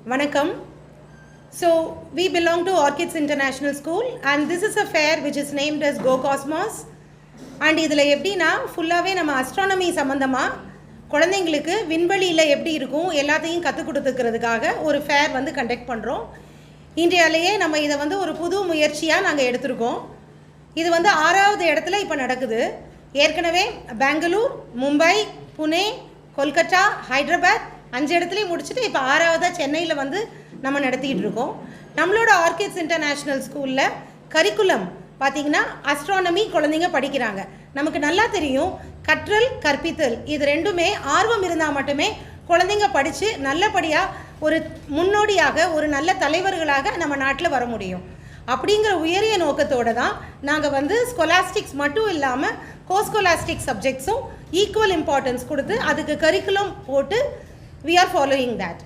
Vanakkam. So, we belong to Orchids International School and this is a fair which is named as Go Cosmos. And இதில் எப்படின்னா ஃபுல்லாகவே நம்ம astronomy சம்மந்தமாக குழந்தைங்களுக்கு விண்வெளியில் எப்படி இருக்கும் எல்லாத்தையும் கற்றுக் கொடுத்துக்கிறதுக்காக ஒரு ஃபேர் வந்து கண்டக்ட் பண்ணுறோம். இந்தியாவிலேயே நம்ம இதை வந்து ஒரு புது முயற்சியாக நாங்கள் எடுத்திருக்கோம். இது வந்து 6வது இடத்துல இப்போ நடக்குது. ஏற்கனவே பெங்களூர், மும்பை, புனே, கொல்கத்தா, ஹைதராபாத் 5 இடத்துலையும் முடிச்சுட்டு இப்போ 6வதாக சென்னையில் வந்து நம்ம நடத்திக்கிட்டு இருக்கோம். நம்மளோட ஆர்கிட்ஸ் இன்டர்நேஷ்னல் ஸ்கூலில் கரிக்குலம் பார்த்திங்கன்னா அஸ்ட்ரானமி குழந்தைங்க படிக்கிறாங்க. நமக்கு நல்லா தெரியும் கற்றல் கற்பித்தல் இது ரெண்டுமே ஆர்வம் இருந்தால் மட்டுமே குழந்தைங்க படித்து நல்லபடியாக ஒரு முன்னோடியாக ஒரு நல்ல தலைவர்களாக நம்ம நாட்டில் வர முடியும். அப்படிங்கிற உயரிய நோக்கத்தோடு தான் நாங்கள் வந்து ஸ்கொலாஸ்டிக்ஸ் மட்டும் இல்லாமல் கோஸ்கொலாஸ்டிக் சப்ஜெக்ட்ஸும் ஈக்குவல் இம்பார்ட்டன்ஸ் கொடுத்து அதுக்கு கரிக்குலம் போட்டு we are following that.